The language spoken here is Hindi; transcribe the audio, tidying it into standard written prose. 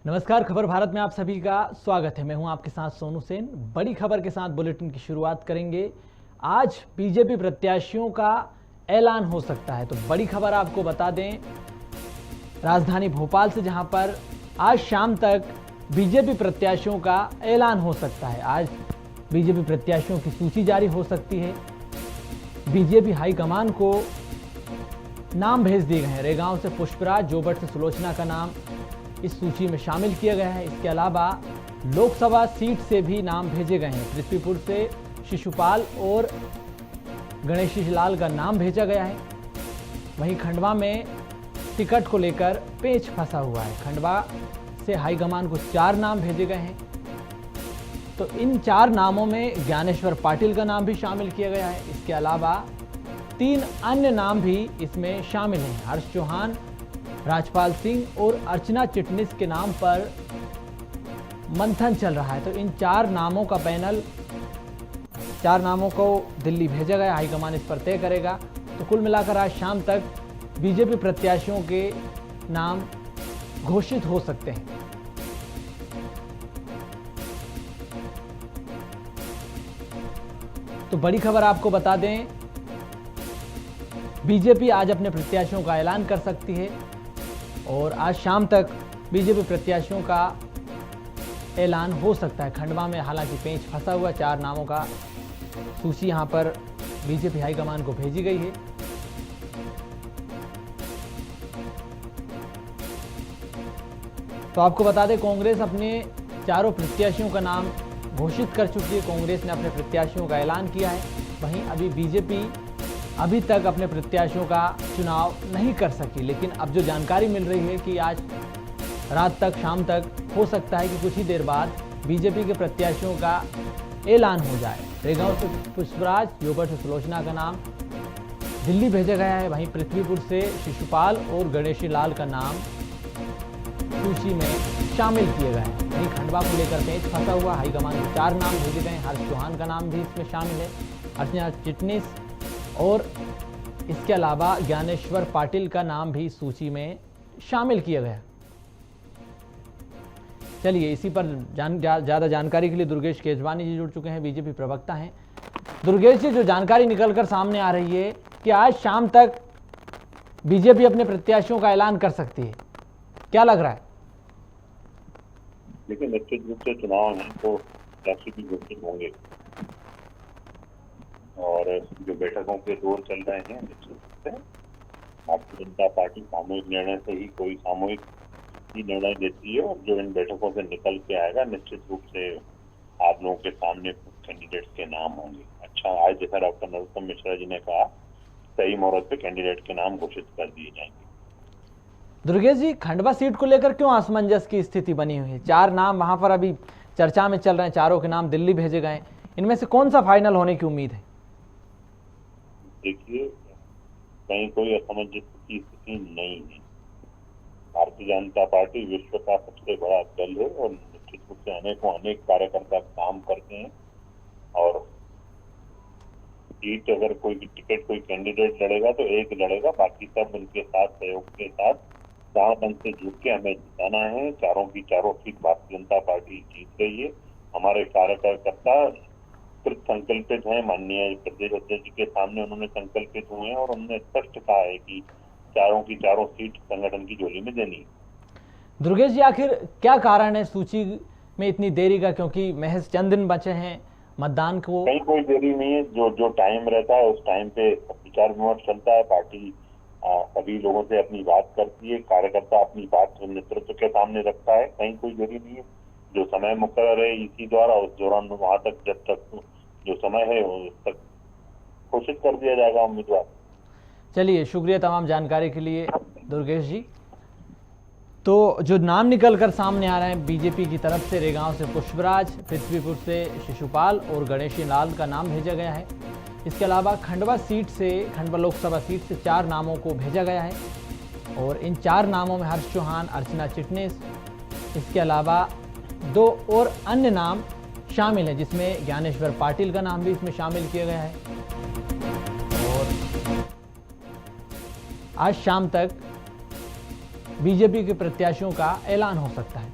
नमस्कार, खबर भारत में आप सभी का स्वागत है। मैं हूं आपके साथ सोनू सेन। बड़ी खबर के साथ बुलेटिन की शुरुआत करेंगे। आज बीजेपी प्रत्याशियों का ऐलान हो सकता है, तो बड़ी खबर आपको बता दें राजधानी भोपाल से, जहां पर आज शाम तक बीजेपी प्रत्याशियों का ऐलान हो सकता है। आज बीजेपी प्रत्याशियों की सूची जारी हो सकती है। बीजेपी हाईकमान को नाम भेज दिए गए हैं। रेगांव से पुष्पराज, जोबट से सुलोचना का नाम इस सूची में शामिल किया गया है। इसके अलावा लोकसभा सीट से भी नाम भेजे गए हैं। पृथ्वीपुर से शिशुपाल और गणेशी लाल का नाम भेजा गया है। वहीं खंडवा में टिकट को लेकर पेच फंसा हुआ है। खंडवा से हाईकमान को 4 नाम भेजे गए हैं। तो इन 4 नामों में ज्ञानेश्वर पाटिल का नाम भी शामिल किया गया है। इसके अलावा 3 अन्य नाम भी इसमें शामिल हैं। हर्ष चौहान, राजपाल सिंह और अर्चना चिटनिस के नाम पर मंथन चल रहा है। तो इन 4 नामों का पैनल, 4 नामों को दिल्ली भेजा गया। हाईकमान इस पर तय करेगा। तो कुल मिलाकर आज शाम तक बीजेपी प्रत्याशियों के नाम घोषित हो सकते हैं। तो बड़ी खबर आपको बता दें, बीजेपी आज अपने प्रत्याशियों का ऐलान कर सकती है और आज शाम तक बीजेपी प्रत्याशियों का ऐलान हो सकता है। खंडवा में हालांकि पेंच फंसा हुआ, 4 नामों का सूची यहां पर बीजेपी हाईकमान को भेजी गई है। तो आपको बता दें, कांग्रेस अपने चारों प्रत्याशियों का नाम घोषित कर चुकी है। कांग्रेस ने अपने प्रत्याशियों का ऐलान किया है। वहीं अभी बीजेपी अभी तक अपने प्रत्याशियों का चुनाव नहीं कर सकी, लेकिन अब जो जानकारी मिल रही है कि आज रात तक, शाम तक हो सकता है कि कुछ ही देर बाद बीजेपी के प्रत्याशियों का ऐलान हो जाए। रेगांव से पुष्पराज, जोबट से सुलोचना का नाम दिल्ली भेजा गया है। वहीं पृथ्वीपुर से शिशुपाल और गणेशी लाल का नाम सूची में शामिल किए गए हैं। वहीं खंडवा को लेकर पेंच फंसा हुआ, हाईकमान को 4 नाम भेजे गए हैं। हर्ष चौहान का नाम भी इसमें शामिल है, अर्चना चिटनिस और इसके अलावा ज्ञानेश्वर पाटिल का नाम भी सूची में शामिल किया गया। चलिए, इसी पर ज़्यादा जानकारी के लिए दुर्गेश केजवानी जी जुड़ चुके हैं, बीजेपी प्रवक्ता हैं। दुर्गेश जी, जो जानकारी निकलकर सामने आ रही है कि आज शाम तक बीजेपी अपने प्रत्याशियों का ऐलान कर सकती है, क्या लग रहा है? देखिए, निश्चित रूप से चुनाव है तो प्रत्याशी भी घोषित होंगे और जो बैठकों के दौर चल रहे हैं, निश्चित रूप से भारतीय जनता पार्टी सामूहिक निर्णय से ही कोई सामूहिक ही निर्णय देती है और जो इन बैठकों से निकल के आएगा, निश्चित रूप से आप लोगों के सामने कैंडिडेट्स के नाम होंगे। अच्छा, आज जैसा डॉक्टर नरोत्तम मिश्रा जी ने कहा, सही मुहूर्त पे कैंडिडेट के नाम घोषित कर दिए जाएंगे। दुर्गेश जी, खंडवा सीट को लेकर क्यों असमंजस की स्थिति बनी हुई है? 4 नाम वहां पर अभी चर्चा में चल रहे हैं, चारों के नाम दिल्ली भेजे गए। इनमें से कौन सा फाइनल होने की उम्मीद है? देखिए, कहीं कोई असमंजस की स्थिति नहीं है। भारतीय जनता पार्टी विश्व का सबसे बड़ा दल है और निश्चित रूप से अनेक कार्यकर्ता काम करते हैं और सीट अगर कोई टिकट कोई कैंडिडेट लड़ेगा तो एक लड़ेगा, बाकी सब उनके साथ सहयोग के साथ दांव से जुट के हमें जिताना है। चारों की चारों सीट भारतीय जनता पार्टी जीत रही है। हमारे कार्यकर्ता कृत संकल्पित हैं। माननीय प्रदेश अध्यक्ष जी के सामने उन्होंने संकल्पित हुए हैं और उन्होंने स्पष्ट कहा है कि चारों की चारों सीट संगठन की झोली में देनी है। दुर्गेश जी, आखिर क्या कारण है सूची में इतनी देरी का? क्योंकि महज चंद दिन बचे हैं मतदान को। कहीं कोई देरी नहीं है। जो टाइम रहता है उस टाइम पे विचार विमर्श चलता है। पार्टी सभी लोगों से अपनी बात करती है, कार्यकर्ता अपनी बात नेतृत्व के सामने रखता है। कहीं कोई देरी नहीं है। जो समय मुकर्रर है इसी द्वारा, उस दौरान वहां तक जब तक जो समय है उस तक घोषित कर दिया जाएगा उम्मीदवार। चलिए, शुक्रिया तमाम जानकारी के लिए दुर्गेश जी। तो जो नाम निकल कर सामने आ रहे हैं बीजेपी की तरफ से, रेगांव से पुष्पराज, पृथ्वीपुर से शिशुपाल और गणेशी लाल का नाम भेजा गया है। इसके अलावा खंडवा लोकसभा सीट से 4 नामों को भेजा गया है और इन 4 नामों में हर्ष चौहान, अर्चना चिटनिस, इसके अलावा 2 और अन्य नाम शामिल हैं, जिसमें ज्ञानेश्वर पाटिल का नाम भी इसमें शामिल किया गया है। और आज शाम तक बीजेपी के प्रत्याशियों का ऐलान हो सकता है।